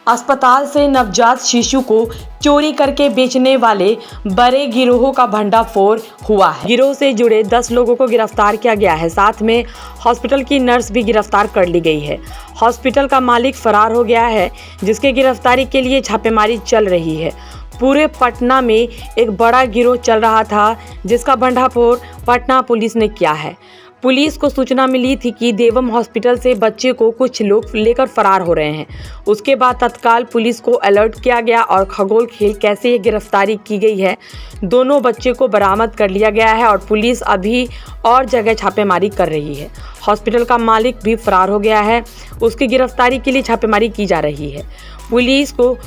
अस्पताल से नवजात शिशु को चोरी करके बेचने वाले बड़े गिरोह का भंडाफोड़ हुआ है। गिरोह से जुड़े 10 लोगों को गिरफ्तार किया गया है। साथ में हॉस्पिटल की नर्स भी गिरफ्तार कर ली गई है। हॉस्पिटल का मालिक फरार हो गया है, जिसके गिरफ्तारी के लिए छापेमारी चल रही है। पूरे पटना में एक बड़ा गिरोह चल रहा था, जिसका भंडाफोड़ पटना पुलिस ने किया है। पुलिस को सूचना मिली थी कि देवम हॉस्पिटल से बच्चे को कुछ लोग लेकर फरार हो रहे हैं। उसके बाद तत्काल पुलिस को अलर्ट किया गया और खगोल खेल कैसे ये गिरफ्तारी की गई है। दोनों बच्चे को बरामद कर लिया गया है और पुलिस अभी और जगह छापेमारी कर रही है। हॉस्पिटल का मालिक भी फरार हो गया है, उसकी गिरफ्तारी के लिए छापेमारी की जा रही है। पुलिस को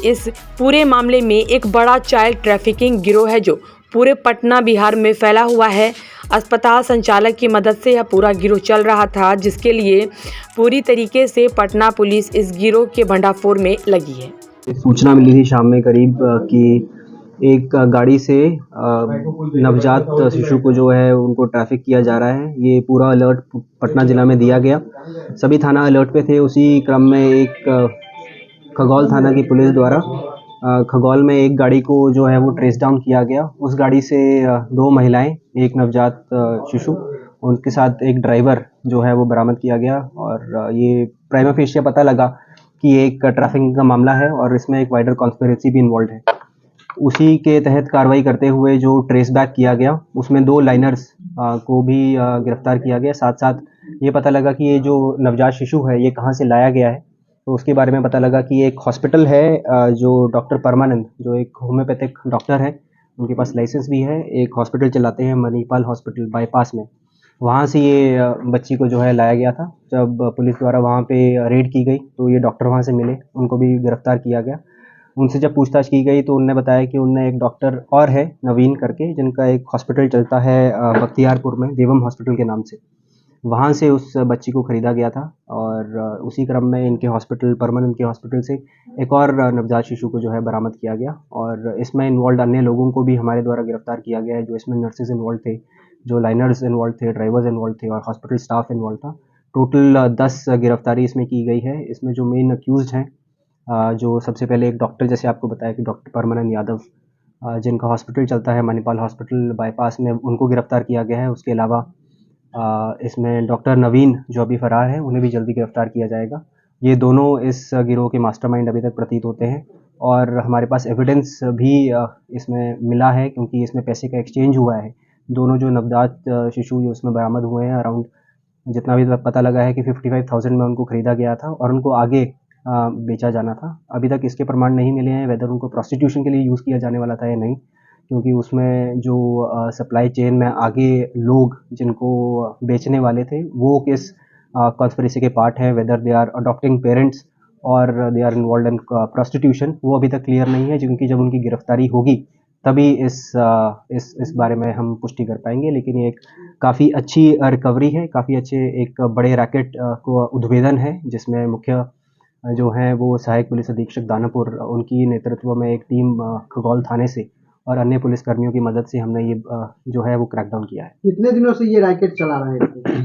इस पूरे मामले में एक बड़ा चाइल्ड ट्रैफिकिंग गिरोह है जो पूरे पटना बिहार में फैला हुआ है। अस्पताल संचालक की मदद से यह पूरा गिरोह चल रहा था, जिसके लिए पूरी तरीके से पटना पुलिस इस गिरोह के भंडाफोड़ में लगी है। सूचना मिली थी शाम में करीब कि एक गाड़ी से नवजात शिशु को जो है उनको ट्रैफिक किया जा रहा है। ये पूरा अलर्ट पटना जिला में दिया गया, सभी थाना अलर्ट पे थे। उसी क्रम में एक खगौल थाना की पुलिस द्वारा खगौल में एक गाड़ी को जो है वो ट्रेस डाउन किया गया। उस गाड़ी से 2 महिलाएं, एक नवजात शिशु, उनके साथ एक ड्राइवर जो है वो बरामद किया गया। और ये प्राइमा फेशिया पता लगा कि एक ट्रैफिकिंग का मामला है और इसमें एक वाइडर कॉन्स्पिरेसी भी इन्वॉल्व है। उसी के तहत कार्रवाई करते हुए जो ट्रेस बैक किया गया, उसमें 2 लाइनर्स को भी गिरफ्तार किया गया। साथ साथ ये पता लगा कि ये जो नवजात शिशु है ये कहाँ से लाया गया है। तो उसके बारे में पता लगा कि एक हॉस्पिटल है जो डॉक्टर परमानंद, जो एक होम्योपैथिक डॉक्टर है, उनके पास लाइसेंस भी है। एक हॉस्पिटल चलाते हैं मणिपाल हॉस्पिटल बाईपास में, वहाँ से ये बच्ची को जो है लाया गया था। जब पुलिस द्वारा वहाँ पे रेड की गई तो ये डॉक्टर वहाँ से मिले, उनको भी गिरफ्तार किया गया। उनसे जब पूछताछ की गई तो उन्होंने बताया कि उनने एक डॉक्टर और है नवीन करके, जिनका एक हॉस्पिटल चलता है बख्तियारपुर में, देवम हॉस्पिटल के नाम से, वहाँ से उस बच्ची को ख़रीदा गया था। और उसी क्रम में इनके हॉस्पिटल परमानंद के हॉस्पिटल से एक और नवजात शिशु को जो है बरामद किया गया। और इसमें इन्वॉल्व अन्य लोगों को भी हमारे द्वारा गिरफ्तार किया गया है, जो इसमें नर्सेज इन्वॉल्व थे, जो लाइनर्स इन्वॉल्व थे, ड्राइवर्स इन्वॉल्व थे और हॉस्पिटल स्टाफ इन्वॉल्व था। टोटल 10 गिरफ्तारी इसमें की गई है। इसमें जो मेन अक्यूज़ड हैं, जो सबसे पहले एक डॉक्टर, जैसे आपको बताया कि डॉक्टर परमानंद यादव, जिनका हॉस्पिटल चलता है मणिपाल हॉस्पिटल बाईपास में, उनको गिरफ्तार किया गया है। उसके अलावा इसमें डॉक्टर नवीन जो अभी फरार है, उन्हें भी जल्दी गिरफ्तार किया जाएगा। ये दोनों इस गिरोह के मास्टरमाइंड अभी तक प्रतीत होते हैं और हमारे पास एविडेंस भी इसमें मिला है, क्योंकि इसमें पैसे का एक्सचेंज हुआ है। दोनों जो नवजात शिशु उसमें बरामद हुए हैं, अराउंड जितना भी पता लगा है कि 55,000 में उनको ख़रीदा गया था और उनको आगे बेचा जाना था। अभी तक इसके प्रमाण नहीं मिले हैं वेदर उनको प्रोस्टिट्यूशन के लिए यूज़ किया जाने वाला था या नहीं, क्योंकि उसमें जो सप्लाई चेन में आगे लोग जिनको बेचने वाले थे वो किस कॉन्स्पिरेसी के पार्ट हैं, whether they are adopting parents और they are involve in prostitution, वो अभी तक क्लियर नहीं है। क्योंकि जब उनकी गिरफ्तारी होगी तभी इस बारे में हम पुष्टि कर पाएंगे। लेकिन ये एक काफ़ी अच्छी रिकवरी है, काफ़ी अच्छे एक बड़े रैकेट को उद्भेदन है, जिसमें मुख्य जो हैं वो सहायक पुलिस अधीक्षक दानापुर, उनकी नेतृत्व में एक टीम खगौल थाने से और अन्य पुलिसकर्मियों की मदद से हमने ये जो है वो क्रैकडाउन किया है। कितने दिनों से ये रैकेट चला रहे थे?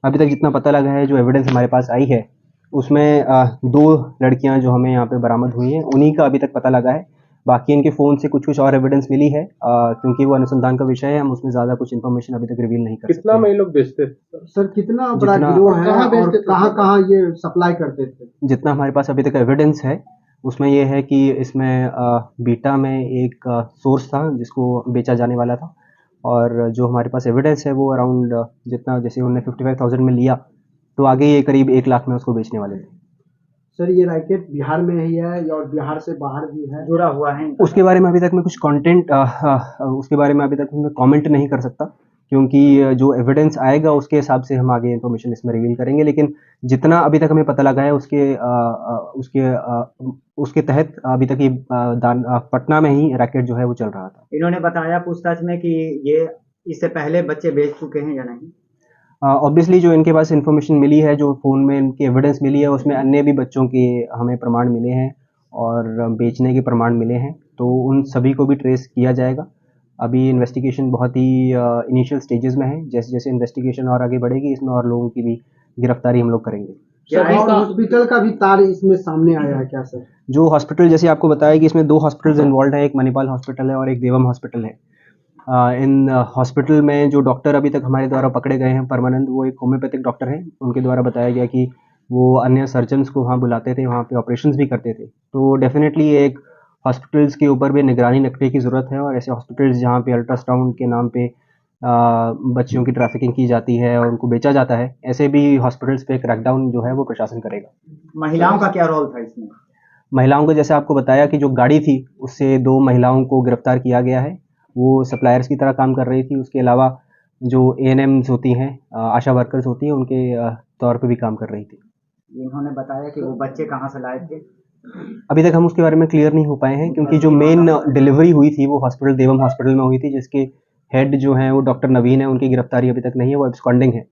अभी तक जितना पता लगा है, जो एविडेंस हमारे पास आई है, उसमें 2 लड़कियां जो हमें यहाँ पे बरामद हुई हैं, उन्हीं का अभी तक पता लगा है। बाकी इनके फ़ोन से कुछ और एविडेंस मिली है, क्योंकि वो अनुसंधान का विषय है, हम उसमें ज़्यादा कुछ इन्फॉर्मेशन अभी तक रिवील नहीं कर सकते। कितना में ये लोग बेचते थे सर? कितना बड़ा गिरोह है और कहाँ ये सप्लाई करते थे? जितना हमारे पास अभी तक एविडेंस है उसमें ये है कि इसमें बीटा में एक सोर्स था जिसको बेचा जाने वाला था। और जो हमारे पास एविडेंस है वो अराउंड जितना, जैसे उन्होंने 55,000 में लिया तो आगे ये करीब 1 लाख में उसको बेचने वाले थे। सर, ये रैकेट बिहार में ही है और बिहार से बाहर भी है, जुड़ा हुआ है? उसके बारे में अभी तक मैं कुछ कंटेंट उसके बारे में अभी तक मैं कमेंट नहीं कर सकता, क्योंकि जो एविडेंस आएगा उसके हिसाब से हम आगे इन्फॉर्मेशन इसमें रिवील करेंगे। लेकिन जितना अभी तक हमें पता लगा है उसके तहत अभी तक ये पटना में ही रैकेट जो है वो चल रहा था। इन्होंने बताया पूछताछ में कि ये इससे पहले बच्चे बेच चुके हैं या नहीं? ऑब्वियसली जो इनके पास इन्फॉर्मेशन मिली है, जो फ़ोन में इनकी एविडेंस मिली है, उसमें अन्य भी बच्चों के हमें प्रमाण मिले हैं और बेचने के प्रमाण मिले हैं, तो उन सभी को भी ट्रेस किया जाएगा। अभी इन्वेस्टिगेशन बहुत ही इनिशियल स्टेजेस में है। जैसे जैसे इन्वेस्टिगेशन और आगे बढ़ेगी, इसमें और लोगों की भी गिरफ्तारी हम लोग करेंगे। और हॉस्पिटल का भी तार इसमें सामने आया है क्या सर? जो हॉस्पिटल, जैसे आपको बताया कि इसमें 2 हॉस्पिटल्स इन्वॉल्व है, एक मणिपाल हॉस्पिटल है और एक देवम हॉस्पिटल है। इन हॉस्पिटल में जो डॉक्टर अभी तक हमारे द्वारा पकड़े गए हैं परमानेंट, वो एक होम्योपैथिक डॉक्टर हैं। उनके द्वारा बताया गया कि वो अन्य सर्जन्स को वहाँ बुलाते थे, वहाँ पे ऑपरेशंस भी करते थे। तो डेफिनेटली एक हॉस्पिटल्स के ऊपर भी निगरानी रखने की ज़रूरत है, और ऐसे हॉस्पिटल्स जहाँ पे अल्ट्रासाउंड के नाम पे बच्चियों की ट्रैफिकिंग की जाती है और उनको बेचा जाता है, ऐसे भी हॉस्पिटल्स पे क्रैकडाउन जो है वो प्रशासन करेगा। महिलाओं का क्या रोल था इसमें? महिलाओं को जैसे आपको बताया कि जो गाड़ी थी उससे 2 महिलाओं को गिरफ्तार किया गया है। वो सप्लायर्स की तरह काम कर रही थी। उसके अलावा जो एएनएम्स होती हैं, आशा वर्कर्स होती हैं, उनके तौर पे भी काम कर रही थी। इन्होंने बताया कि वो बच्चे कहाँ से लाए थे? अभी तक हम उसके बारे में क्लियर नहीं हो पाए हैं, क्योंकि जो मेन डिलीवरी हुई थी वो हॉस्पिटल देवम हॉस्पिटल में हुई थी, जिसके हेड जो हैं वो डॉक्टर नवीन है। उनकी गिरफ्तारी अभी तक नहीं है, वो एब्सकॉन्डिंग है।